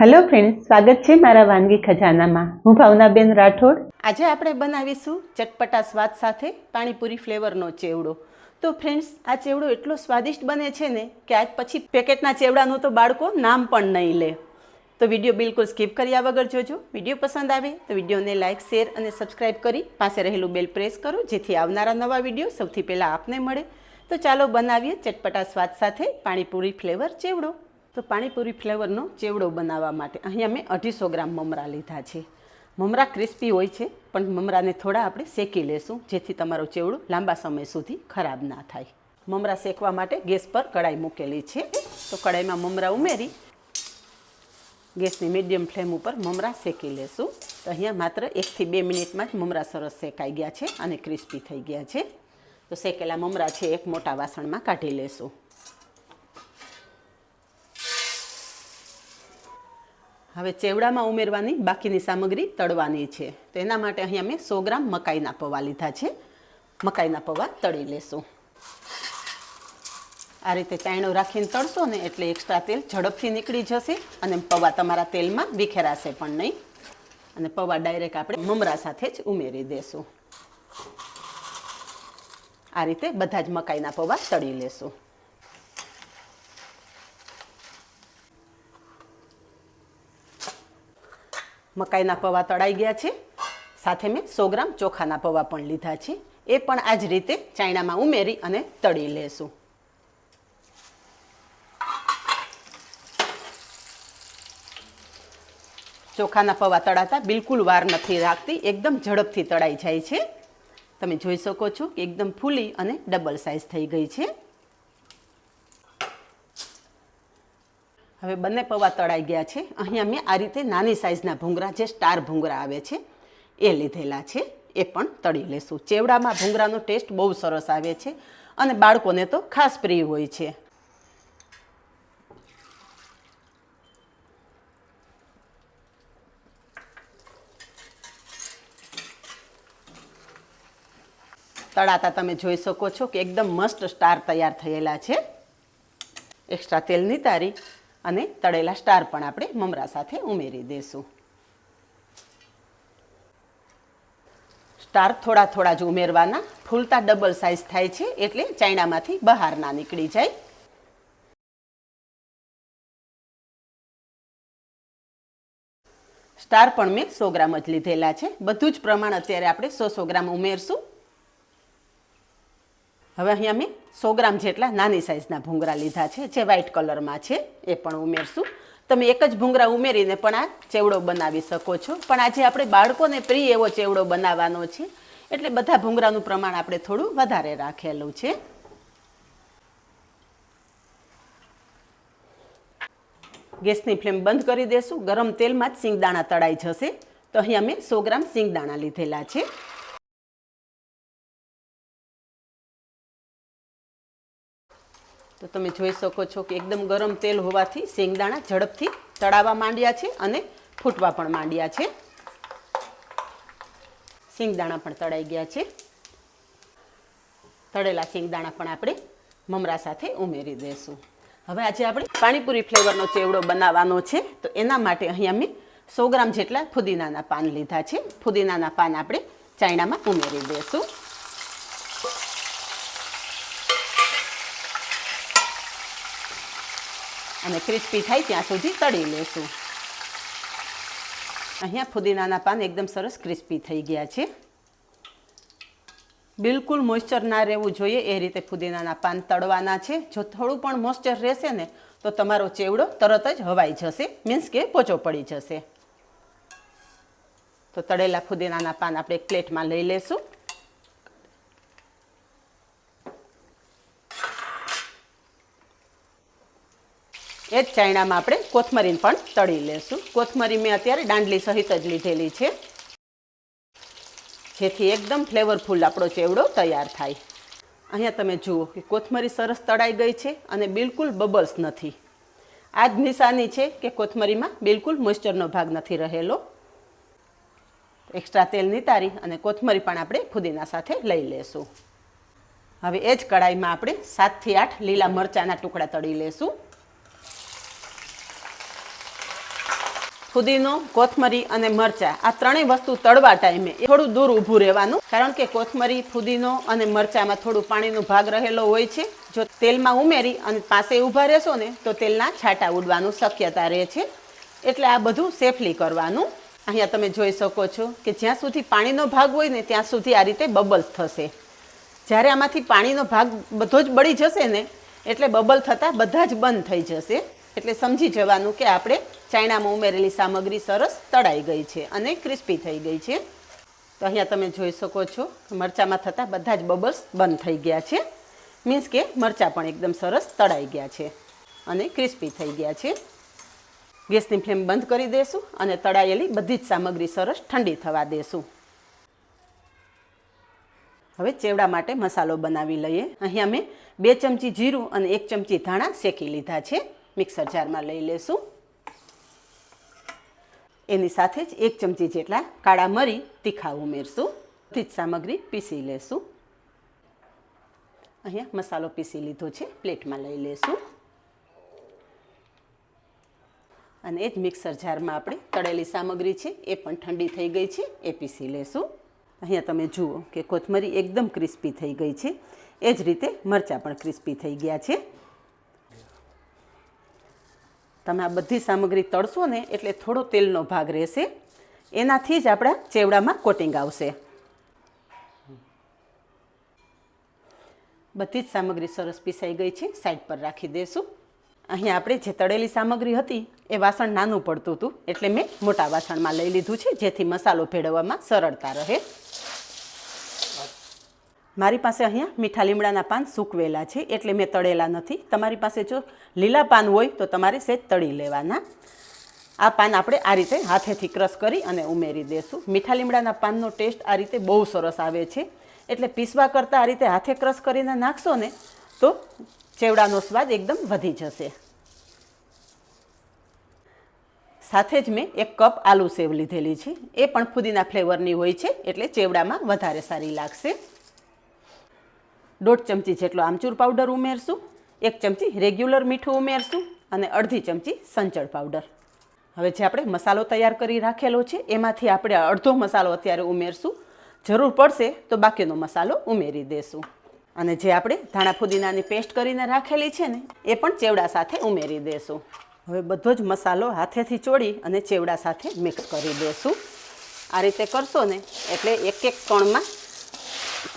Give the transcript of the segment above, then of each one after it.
Hello friends, સ્વાગત છે મારા વાનગી ખજાનામાં. હું ભાવનાબેન રાઠોડ. આજે આપણે બનાવીશું ચટપટા સ્વાદ સાથે પાણીપુરી ફ્લેવરનો ચેવડો. તો ફ્રેન્ડ્સ, આ ચેવડો એટલો સ્વાદિષ્ટ બને છે ને કે આજ પછી પેકેટના ચેવડાનું તો બાળકો નામ પણ નહીં લે. તો વિડીયો બિલકુલ સ્કીપ કર્યા વગર જોજો. વિડીયો પસંદ આવે તો વિડીયોને લાઇક, શેર અને સબસ્ક્રાઈબ કરી પાસે રહેલું બેલ પ્રેસ કરો, જેથી આવનારા નવા વિડીયો સૌથી પહેલાં આપને મળે. તો ચાલો બનાવીએ ચટપટા સ્વાદ સાથે પાણીપુરી ફ્લેવર ચેવડો. તો પાણીપુરી ફ્લેવરનો ચેવડો બનાવવા માટે અહીંયા મેં 250 ગ્રામ મમરા લીધા છે. મમરા ક્રિસ્પી હોય છે, પણ મમરાને થોડા આપણે શેકી લેશું, જેથી તમારો ચેવડો લાંબા સમય સુધી ખરાબ ના થાય. મમરા શેકવા માટે ગેસ પર કડાઈ મૂકેલી છે. તો કડાઈમાં મમરા ઉમેરી ગેસની મીડિયમ ફ્લેમ ઉપર મમરા શેકી લેશું. તો અહીંયા માત્ર 1 થી 2 મિનિટમાં જ મમરા સરસ શેકાઈ ગયા છે અને ક્રિસ્પી થઈ ગયા છે. તો શેકેલા મમરા છે એક મોટા વાસણમાં કાઢી લેશું. હવે ચેવડામાં ઉમેરવાની બાકીની સામગ્રી તળવાની છે. તો એના માટે અહીંયા મેં 100 ગ્રામ મકાઈના પૌવા લીધા છે. મકાઈના પૌવા તળી લેશું. આ રીતે ચાયણો રાખીને તળશો ને એટલે એક્સ્ટ્રા તેલ ઝડપથી નીકળી જશે અને પૌવા તમારા તેલમાં વિખેરાશે પણ નહીં. અને પૌવા ડાયરેક્ટ આપણે મમરા સાથે જ ઉમેરી દેશું. આ રીતે બધા જ મકાઈના પૌવા તળી લેશું. મકાઈના પૌવા તળાઈ ગયા છે. સાથે મેં 100 ગ્રામ ચોખાના પૌવા પણ લીધા છે. એ પણ આ જ રીતે ચાયણામાં ઉમેરી અને તળી લેશું. ચોખાના પૌવા તળાતા બિલકુલ વાર નથી લાગતી, એકદમ ઝડપથી તળાઈ જાય છે. તમે જોઈ શકો છો કે એકદમ ફૂલી અને ડબલ સાઇઝ થઈ ગઈ છે. હવે બંને પૌવા તળાઈ ગયા છે. અહીંયા મેં આ રીતે નાની સાઇઝના ભૂંગળા, જે સ્ટાર ભૂંગળા આવે છે, એ લીધેલા છે. એ પણ તળી લેશું. ચેવડામાં ભૂંગળાનો ટેસ્ટ બહુ સરસ આવે છે અને બાળકોને તો ખાસ પ્રિય હોય છે. તળાતા તમે જોઈ શકો છો કે એકદમ મસ્ત સ્ટાર તૈયાર થયેલા છે. એક્સ્ટ્રા તેલ નિતારી અને તળેલા સ્ટાર પણ આપણે મમરા સાથે ઉમેરી દઈશું. સ્ટાર થોડા થોડા જ ઉમેરવાના, ફૂલતા ડબલ સાઇઝ થાય છે એટલે ચાયણામાંથી બહાર ના નીકળી જાય. સ્ટાર પણ મેં 100 ગ્રામ જ લીધેલા છે. બધું જ પ્રમાણ અત્યારે આપણે 100 ગ્રામ ઉમેરશું. હવે અહીંયા મેં 100 ગ્રામ જેટલા નાની સાઇઝના ભૂંગળા લીધા છે, જે વ્હાઇટ કલરમાં છે. એ પણ ઉમેરશું. તમે એક જ ભૂંગળા ઉમેરીને પણ આ ચેવડો બનાવી શકો છો, પણ આજે આપણે બાળકોને પ્રિય એવો ચેવડો બનાવવાનો છે એટલે બધા ભૂંગળાનું પ્રમાણ આપણે થોડું વધારે રાખેલું છે. ગેસની ફ્લેમ બંધ કરી દેશું. ગરમ તેલમાં જ સિંગદાણા તળાઈ જશે. તો અહીંયા મેં 100 ગ્રામ સિંગદાણા લીધેલા છે. તો તમે જોઈ શકો છો કે એકદમ ગરમ તેલ હોવાથી સિંગદાણા ઝડપથી તળાવા માંડ્યા છે અને ફૂટવા પણ માંડ્યા છે. સિંગદાણા પણ તળાઈ ગયા છે. તળેલા સિંગદાણા પણ આપણે મમરા સાથે ઉમેરી દઈશું. હવે આજે આપણે પાણીપુરી ફ્લેવરનો ચેવડો બનાવવાનો છે. તો એના માટે અહીંયા મેં 100 ગ્રામ જેટલા ફુદીનાના પાન લીધા છે. ફુદીનાના પાન આપણે ચાયણામાં ઉમેરી દઈશું. અને ક્રિસ્પી થાય ત્યાં સુધી તળી લેશું. અહીંયા ફુદીનાના પાન એકદમ સરસ ક્રિસ્પી થઈ ગયા છે. બિલકુલ મોઇસ્ચર ના રહેવું જોઈએ એ રીતે ફુદીનાના પાન તળવાના છે. જો થોડું પણ મોઇસ્ચર રહેશે ને તો તમારો ચેવડો તરત જ હવાઈ જશે, મીન્સ કે પોચો પડી જશે. તો તળેલા ફુદીનાના પાન આપણે એક પ્લેટમાં લઈ લેશું. એ જ ચાયણામાં આપણે કોથમરીને પણ તળી લેશું. કોથમરી મેં અત્યારે દાંડલી સહિત જ લીધેલી છે, જેથી એકદમ ફ્લેવરફુલ આપણો ચેવડો તૈયાર થાય. અહીંયા તમે જુઓ કે કોથમરી સરસ તળાઈ ગઈ છે અને બિલકુલ બબલ્સ નથી. આ જ નિશાની છે કે કોથમરીમાં બિલકુલ મોઇસ્ચરનો ભાગ નથી રહેલો. એક્સ્ટ્રા તેલ નિતારી અને કોથમરી પણ આપણે ફુદીના સાથે લઈ લેશું. હવે એ જ કડાઈમાં આપણે 7 થી 8 લીલા મરચાંના ટુકડા તળી લેશું. ફુદીનો, કોથમરી અને મરચાં આ ત્રણેય વસ્તુ તળવા ટાઈમે થોડું દૂર ઊભું રહેવાનું, કારણ કે કોથમરી, ફુદીનો અને મરચાંમાં થોડું પાણીનો ભાગ રહેલો હોય છે. જો તેલમાં ઉમેરી અને પાસે ઊભા રહેશો ને તો તેલના છાંટા ઉડવાનું શક્યતા રહે છે. એટલે આ બધું સેફલી કરવાનું. અહીંયા તમે જોઈ શકો છો કે જ્યાં સુધી પાણીનો ભાગ હોય ને ત્યાં સુધી આ રીતે બબલ્સ થશે. જ્યારે આમાંથી પાણીનો ભાગ બધો જ બળી જશે ને એટલે બબલ થતાં બધા જ બંધ થઈ જશે. એટલે સમજી જવાનું કે આપણે ચાયણામાં ઉમેરેલી સામગ્રી સરસ તળાઈ ગઈ છે અને ક્રિસ્પી થઈ ગઈ છે. તો અહીંયા તમે જોઈ શકો છો મરચાંમાં થતાં બધા જ બબલ્સ બંધ થઈ ગયા છે. મીન્સ કે મરચાં પણ એકદમ સરસ તળાઈ ગયા છે અને ક્રિસ્પી થઈ ગયા છે. ગેસની ફ્લેમ બંધ કરી દઈશું અને તળાયેલી બધી જ સામગ્રી સરસ ઠંડી થવા દઈશું. હવે ચેવડા માટે મસાલો બનાવી લઈએ. અહીંયા મેં 2 ચમચી જીરું અને 1 ચમચી ધાણા શેકી લીધા છે. મિક્સર જારમાં લઈ લેશું. એની સાથે જ 1 ચમચી જેટલા કાળા મરી તીખા ઉમેરશું. બધી જ સામગ્રી પીસી લેશું. અહીંયા મસાલો પીસી લીધો છે, પ્લેટમાં લઈ લેશું. અને એ જ મિક્સર જારમાં આપણે તળેલી સામગ્રી છે એ પણ ઠંડી થઈ ગઈ છે, એ પીસી લેશું. અહીંયા તમે જુઓ કે કોથમરી એકદમ ક્રિસ્પી થઈ ગઈ છે. એ જ રીતે મરચાં પણ ક્રિસ્પી થઈ ગયા છે. તમે આ બધી સામગ્રી તળશો ને એટલે થોડો તેલનો ભાગ રહેશે. એનાથી જ આપણા ચેવડામાં કોટિંગ આવશે. બધી જ સામગ્રી સરસ પીસાઈ ગઈ છે, સાઈડ પર રાખી દઈશું. અહીંયા આપણે જે તળેલી સામગ્રી હતી એ વાસણ નાનું પડતું હતું એટલે મેં મોટા વાસણમાં લઈ લીધું છે, જેથી મસાલો ભેળવવામાં સરળતા રહે. મારી પાસે અહીંયા મીઠા લીમડાના પાન સૂકવેલા છે એટલે મેં તળેલા નથી. તમારી પાસે જો લીલા પાન હોય તો તમારે સહેજ તળી લેવાના. આ પાન આપણે આ રીતે હાથેથી ક્રશ કરી અને ઉમેરી દઈશું. મીઠા લીમડાના પાનનો ટેસ્ટ આ રીતે બહુ સરસ આવે છે. એટલે પીસવા કરતાં આ રીતે હાથે ક્રશ કરીને નાખશો ને તો ચેવડાનો સ્વાદ એકદમ વધી જશે. સાથે જ મેં 1 કપ આલુ સેવ લીધેલી છે. એ પણ ફુદીના ફ્લેવરની હોય છે એટલે ચેવડામાં વધારે સારી લાગશે. 1.5 ચમચી જેટલો આમચૂર પાવડર ઉમેરશું. 1 ચમચી રેગ્યુલર મીઠું ઉમેરશું અને અડધી ચમચી સંચળ પાવડર. હવે જે આપણે મસાલો તૈયાર કરી રાખેલો છે એમાંથી આપણે અડધો મસાલો અત્યારે ઉમેરશું. જરૂર પડશે તો બાકીનો મસાલો ઉમેરી દેશું. અને જે આપણે ધાણા ફુદીનાની પેસ્ટ કરીને રાખેલી છે ને એ પણ ચેવડા સાથે ઉમેરી દેશું. હવે બધો જ મસાલો હાથેથી ચોળી અને ચેવડા સાથે મિક્સ કરી દેશું. આ રીતે કરશો ને એટલે એક કણમાં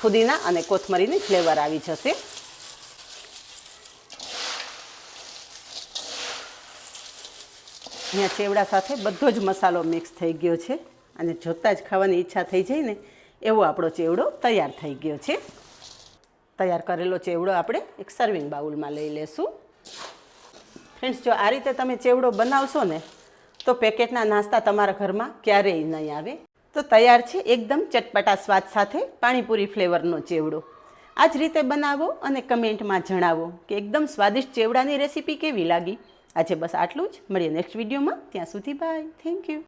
ફુદીના અને કોથમરીની ફ્લેવર આવી જશે. અહીંયા ચેવડા સાથે બધો જ મસાલો મિક્સ થઈ ગયો છે અને જોતાં જ ખાવાની ઈચ્છા થઈ જાય ને એવો આપણો ચેવડો તૈયાર થઈ ગયો છે. તૈયાર કરેલો ચેવડો આપણે એક સર્વિંગ બાઉલમાં લઈ લેશું. ફ્રેન્ડ્સ, જો આ રીતે તમે ચેવડો બનાવશો ને તો પેકેટના નાસ્તા તમારા ઘરમાં ક્યારેય નહીં આવે. તો તૈયાર છે એકદમ ચટપટા સ્વાદ સાથે પાણીપુરી ફ્લેવરનો ચેવડો. આ જ રીતે બનાવો અને કમેન્ટમાં જણાવો કે એકદમ સ્વાદિષ્ટ ચેવડાની રેસીપી કેવી લાગી. આજે બસ આટલું જ. મળીએ નેક્સ્ટ વિડીયોમાં. ત્યાં સુધી બાય. Thank you.